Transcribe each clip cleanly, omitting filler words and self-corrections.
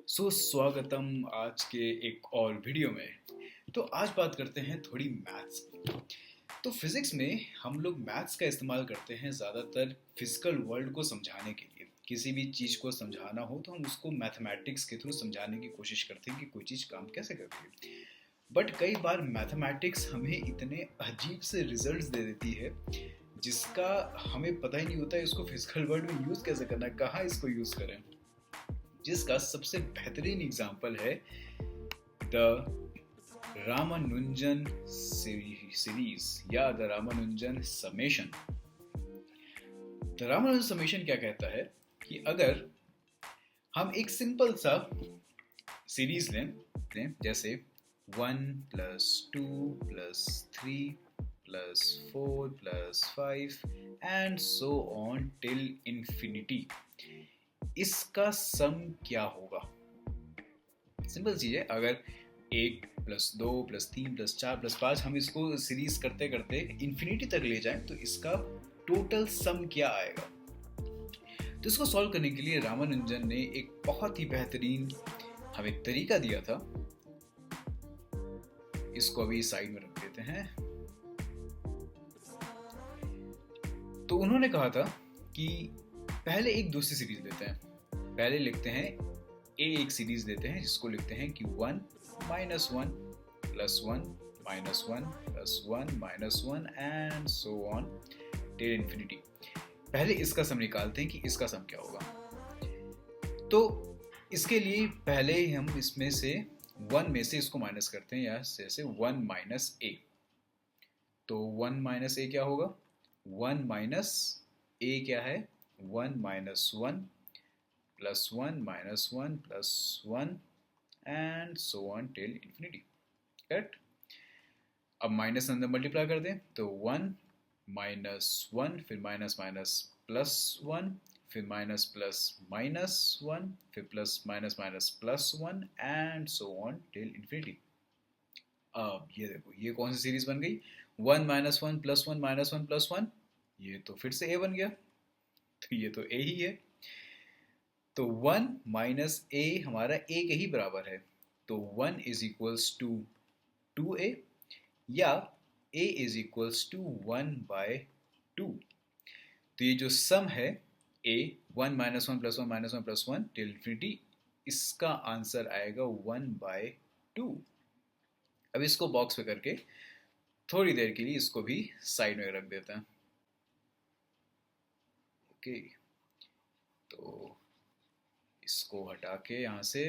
स्वागतम आज के एक और वीडियो में। तो आज बात करते हैं थोड़ी मैथ्स की। तो फिजिक्स में हम लोग मैथ्स का इस्तेमाल करते हैं ज़्यादातर फिजिकल वर्ल्ड को समझाने के लिए। किसी भी चीज़ को समझाना हो तो हम उसको मैथमेटिक्स के थ्रू समझाने की कोशिश करते हैं कि कोई चीज़ काम कैसे करती है। बट कई बार मैथमेटिक्स हमें इतने अजीब से रिजल्ट्स दे देती है जिसका हमें पता ही नहीं होता है इसको फिजिकल वर्ल्ड में यूज़ कैसे करना है, कहाँ इसको यूज़ करें। जिसका सबसे बेहतरीन एग्जाम्पल है द रामानुजन सीरीज या the Ramanujan summation. The Ramanujan summation क्या कहता है कि अगर हम एक सिंपल सा सीरीज लें जैसे 1 plus 2 plus 3 plus 4 plus 5 and so on till infinity, इसका सम क्या होगा। सिंपल चीज है, अगर 1 प्लस 2 प्लस 3 प्लस 4 प्लस 5 हम इसको सीरीज करते करते इन्फिनिटी तक ले जाएं तो इसका टोटल सम क्या आएगा। तो इसको सॉल्व करने के लिए रामानुजन ने एक बहुत ही बेहतरीन हमें तरीका दिया था। इसको अभी साइड में रख देते हैं। तो उन्होंने कहा था कि पहले एक दूसरी सीरीज लेते हैं। पहले लिखते हैं एक सीरीज लेते हैं जिसको लिखते हैं कि 1 minus 1 plus 1 minus 1 plus 1 minus 1 and so on till infinity. पहले इसका सम निकालते हैं कि इसका सम क्या होगा। तो इसके लिए पहले हम इसमें से 1 में से इसको माइनस करते हैं, या जैसे 1 माइनस ए। तो 1 माइनस ए क्या होगा, 1 माइनस ए क्या है, 1 minus 1 plus 1 minus 1 plus 1 and so on till infinity. Correct. अब माइनस अंदर मल्टीप्लाई कर दें तो 1 माइनस 1 फिर माइनस माइनस प्लस 1 फिर माइनस प्लस माइनस 1 फिर plus minus minus plus 1 and so on till infinity. अब ये देखो ये कौन सी सीरीज बन गई, 1 माइनस 1 प्लस 1 माइनस 1 प्लस 1, ये तो फिर से ए बन गया। तो ये तो ए ही है। तो 1 माइनस ए हमारा ए के ही बराबर है। तो 1 इज इक्वल्स टू 2a या a is equals to 1 by 2। तो ये जो सम है a 1 minus 1 plus 1 minus 1 plus 1 till infinity, इसका आंसर आएगा 1 बाय 2। अब इसको बॉक्स में करके थोड़ी देर के लिए इसको भी साइड में रख देते हैं। ओके, तो इसको हटा के यहाँ से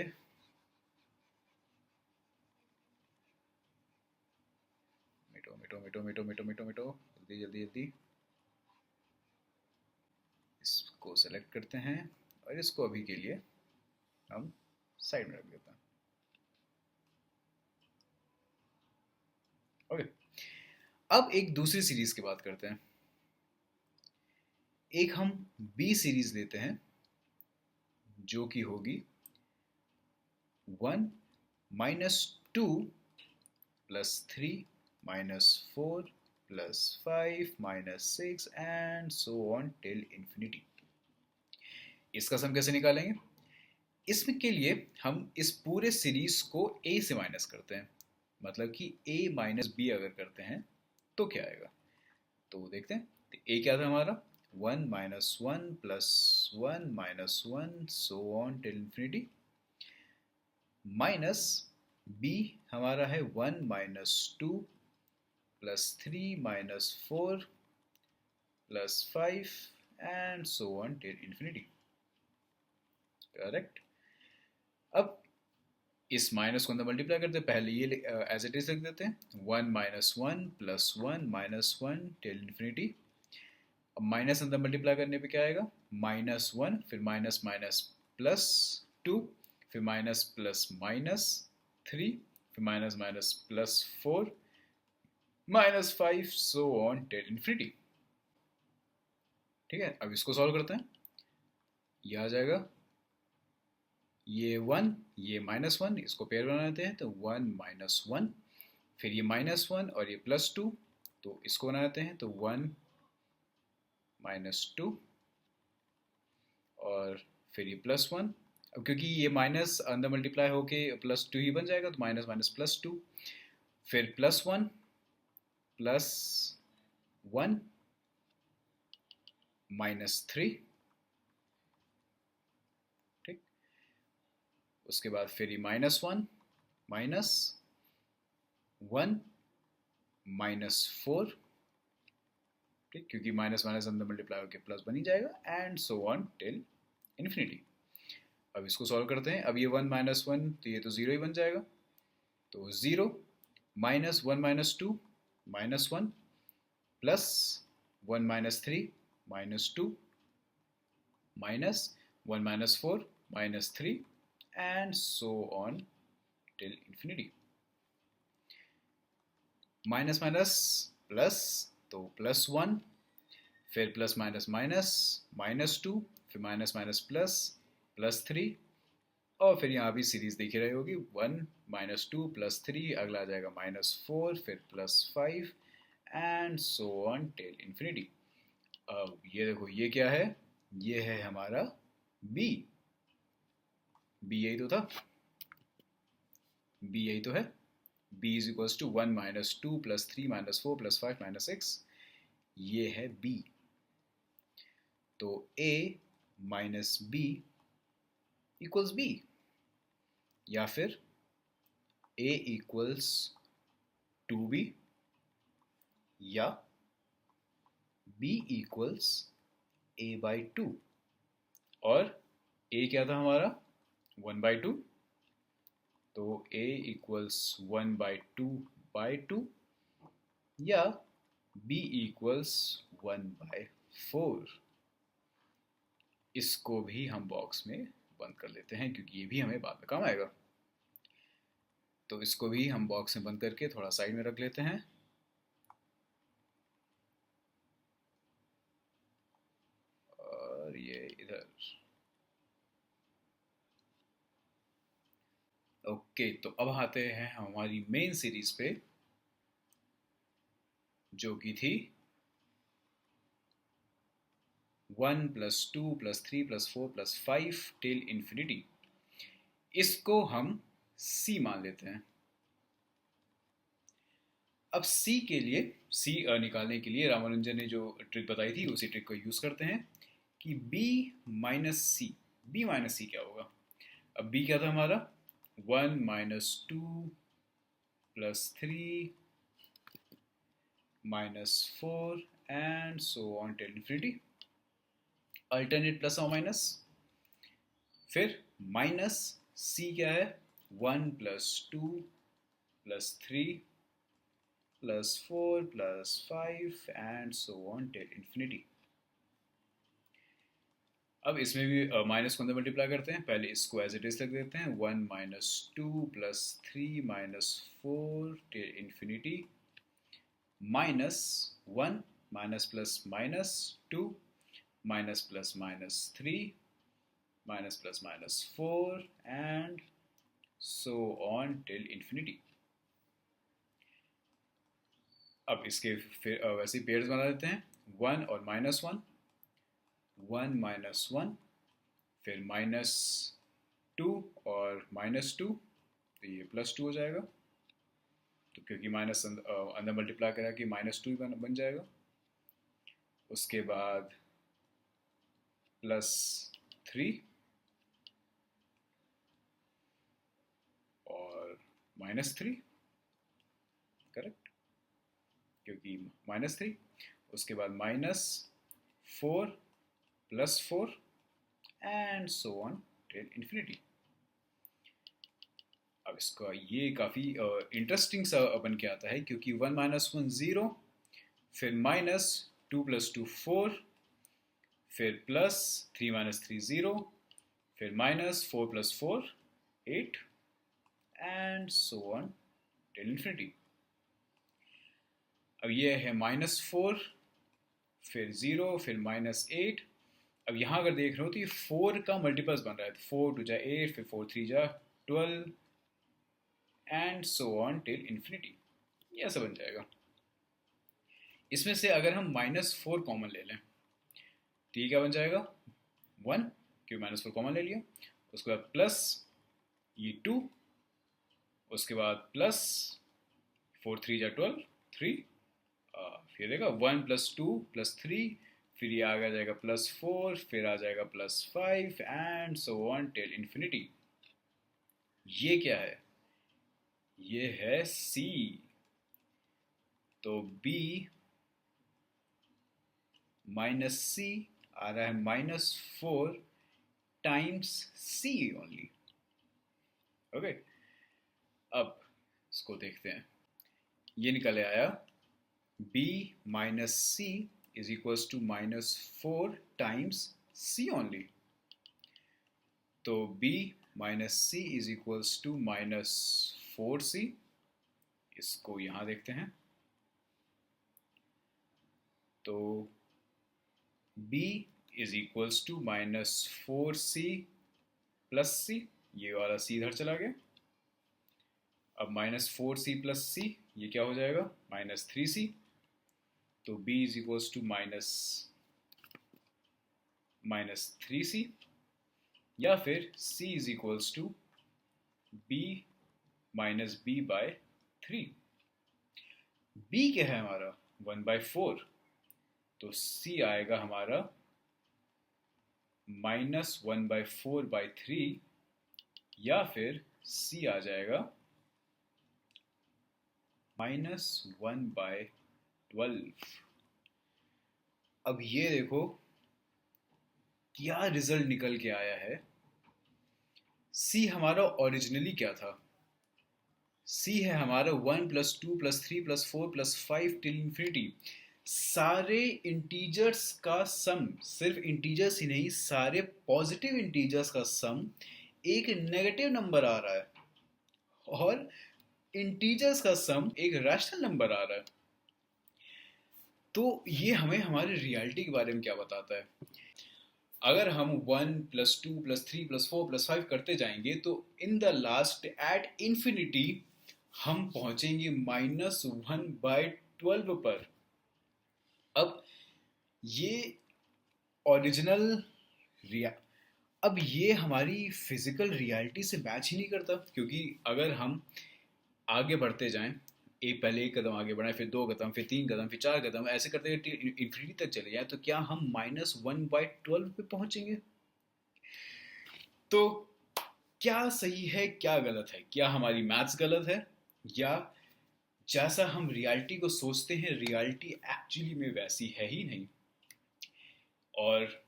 मिटो मिटो मिटो मिटो मिटो मिटो मिटो, जल्दी जल्दी जल्दी। इसको सेलेक्ट करते हैं और इसको अभी के लिए हम साइड में रख देते हैं। ओके, अब एक दूसरी सीरीज की बात करते हैं। एक हम बी सीरीज लेते हैं जो कि होगी 1 minus 2 plus 3 minus 4 plus 5 minus 6 and so on till infinity. इसका सम कैसे निकालेंगे, इसमें के लिए हम इस पूरे सीरीज को a से माइनस करते हैं। मतलब कि a माइनस बी अगर करते हैं तो क्या आएगा, तो देखते हैं। तो a क्या था हमारा, 1 minus 1 plus 1 minus 1 so on till infinity, minus b हमारा है 1 minus 2 plus 3 minus 4 plus 5 and so on till infinity. Correct. अब इस माइनस को अंदर मल्टीप्लाई करते हैं, पहले ये एज इट इज लिख देते हैं 1 minus 1 plus 1 minus 1 till infinity. अब माइनस अंदर मल्टीप्लाई करने पे क्या आएगा, माइनस 1 फिर माइनस माइनस प्लस 2 फिर माइनस प्लस माइनस 3 फिर minus minus plus 4 minus 5 so on till infinity. ठीक है, अब इसको सॉल्व करते हैं। ये आ जाएगा, ये 1 ये माइनस 1, इसको पेयर बनाते हैं तो 1 माइनस 1, फिर ये माइनस 1 और ये प्लस 2, तो इसको बनाते हैं तो 1 माइनस 2 और फिर ये प्लस 1 अब क्योंकि ये माइनस अंदर मल्टीप्लाई होके +2 ही बन जाएगा, तो माइनस माइनस +2, फिर +1 +1 -3, ठीक। उसके बाद फिर ये -1 -1 -4, ठीक, क्योंकि माइनस माइनस अंदर मल्टीप्लाई होकर प्लस बन ही जाएगा, and so on till infinity. अब इसको सॉल्व करते हैं। अब ये 1 -1, तो ये तो 0 ही बन जाएगा, तो 0 -1 -2 -1 +1 -3 -2 -1 -4 -3 and so on till infinity। Minus minus plus, तो +1, फिर प्लस माइनस माइनस -2, फिर माइनस माइनस प्लस +3, और फिर यहाँ भी सीरीज देख रही होगी 1 -2 +3, अगला आ जाएगा -4, फिर +5 and so on till infinity. अब ये देखो, ये क्या है, ये है हमारा b। b यही तो था, b यही तो है। b इज इक्वल्स टू 1 -2 +3 -4 +5 -6, ये है b। तो a minus b equals b, या फिर a इक्वल्स 2b, या b इक्वल्स a/2, और a क्या था हमारा 1/2, तो a इक्वल्स 1/2/2, या b इक्वल्स 1/4। इसको भी हम बॉक्स में बंद कर लेते हैं, क्योंकि ये भी हमें बाद में काम आएगा। तो इसको भी हम बॉक्स में बंद करके थोड़ा साइड में रख लेते हैं। और ये इधर, ओके। तो अब आते हैं हमारी मेन सीरीज पे, जो की थी 1 +2 +3 +4 +5 टिल इन्फिनिटी। इसको हम c मान लेते हैं। अब c के लिए, c निकालने के लिए रामानुजन ने जो ट्रिक बताई थी उसी ट्रिक को यूज करते हैं कि b माइनस सी। b माइनस सी क्या होगा? अब b क्या था हमारा 1 -2 +3 -4 and so on till infinity. Alternate plus और माइनस, फिर माइनस c क्या है 1 +2 +3 +4 +5 and so on till infinity. अब इसमें भी माइनस को अंदर मल्टीप्लाई करते हैं। पहले इसको एज इट इज लिख देते हैं 1 -2 +3 -4 till infinity, -1 minus plus -2 minus plus -3 minus plus -4 and so on till infinity. अब इसके फिर वैसे पेयर्स बना देते हैं, 1 और -1, 1 -1, फिर -2 और -2, तो ये +2 हो जाएगा, तो क्योंकि माइनस अंदर मल्टीप्लाई करा कि -2 बन जाएगा। उसके बाद +3 और -3, करेक्ट, क्योंकि -3। उसके बाद -4 +4 and so on till infinity. अब इसका ये काफ़ी इंटरेस्टिंग सा बन के आता है, क्योंकि 1 -1 0, फिर -2 + 2 4, फिर +3 - 3 0, फिर -4 + 4 8 and so on till infinity. अब ये है -4, फिर 0, फिर -8। अब यहाँ अगर देख रहे हो तो ये 4 का मल्टीपल्स बन रहा है, तो 4 2 जा 8, फिर 4 3 जा 12 and so on till infinity. ये ऐसा बन जाएगा। इसमें से अगर हम -4 कॉमन ले लें तो ये क्या बन जाएगा 1, क्योंकि -4 कॉमन ले लिया। उसके बाद प्लस ये 2, उसके बाद प्लस 4 3 जा 12 3, फिर देगा 1 + 2 + 3, फिर ये आगे जाएगा +4, फिर आ जाएगा +5 and so on till infinity. ये क्या है? ये है C। तो B माइनस C आ रहा है -4 टाइम्स C ओनली। ओके, अब इसको देखते हैं। ये निकल आया B minus C is equals to -4 times C only. तो B minus C is equals to -4C। इसको यहां देखते हैं। तो B is equals to -4C plus C, ये वाला C इधर चला गया। अब -4C प्लस C, ये क्या हो जाएगा? -3C। तो B is equals to -3C, या फिर C is equals to B minus B by 3। B क्या है हमारा? 1/4। तो C आएगा हमारा -1/4/3, या फिर C आ जाएगा -1/12। अब ये देखो क्या रिजल्ट निकल के आया है। C हमारा ओरिजिनली क्या था? C है हमारा 1 + 2 + 3 + 4 + 5 टिल इन्फिनिटी। सारे इंटीजर्स का सम, सिर्फ इंटीजर्स ही नहीं, सारे पॉजिटिव इंटीजर्स का सम एक नेगेटिव नंबर आ रहा है, और इंटीजर्स का सम एक रैशनल नंबर आ रहा है। तो ये हमें हमारी रियलिटी के बारे में क्या बताता है? अगर हम 1 + 2 + 3 + 4 + 5 करते जाएंगे तो in the last at infinity हम पहुंचेंगे -1/12 पर। अब ये ओरिजिनल रिया अब ये हमारी फिजिकल रियलिटी से मैच ही नहीं करता, क्योंकि अगर हम आगे बढ़ते जाएं, पहले एक कदम आगे बढ़ाएं, फिर 2 कदम, फिर 3 कदम, फिर 4 कदम, ऐसे करते करते इन्फिनिटी तक चले जाएं, तो क्या हम -1/12 पे पहुंचेंगे? तो क्या सही है, क्या गलत है? क्या हमारी मैथ्स गलत है, या जैसा हम रियलिटी को सोचते हैं रियलिटी एक्चुअली में वैसी है ही नहीं, और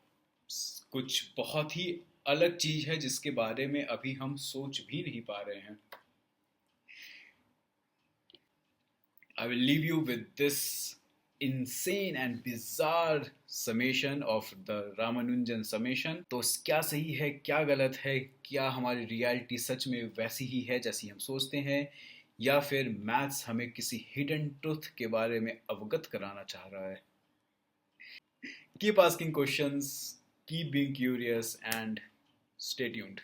कुछ बहुत ही अलग चीज है जिसके बारे में अभी हम सोच भी नहीं पा रहे हैं? I will leave you with this insane and bizarre summation of the Ramanujan summation। तो क्या सही है, क्या गलत है, क्या हमारी रियलिटी सच में वैसी ही है जैसी हम सोचते हैं, या फिर मैथ्स हमें किसी हिडन ट्रुथ के बारे में अवगत कराना चाह रहा है? Keep asking questions, keep being curious, and stay tuned.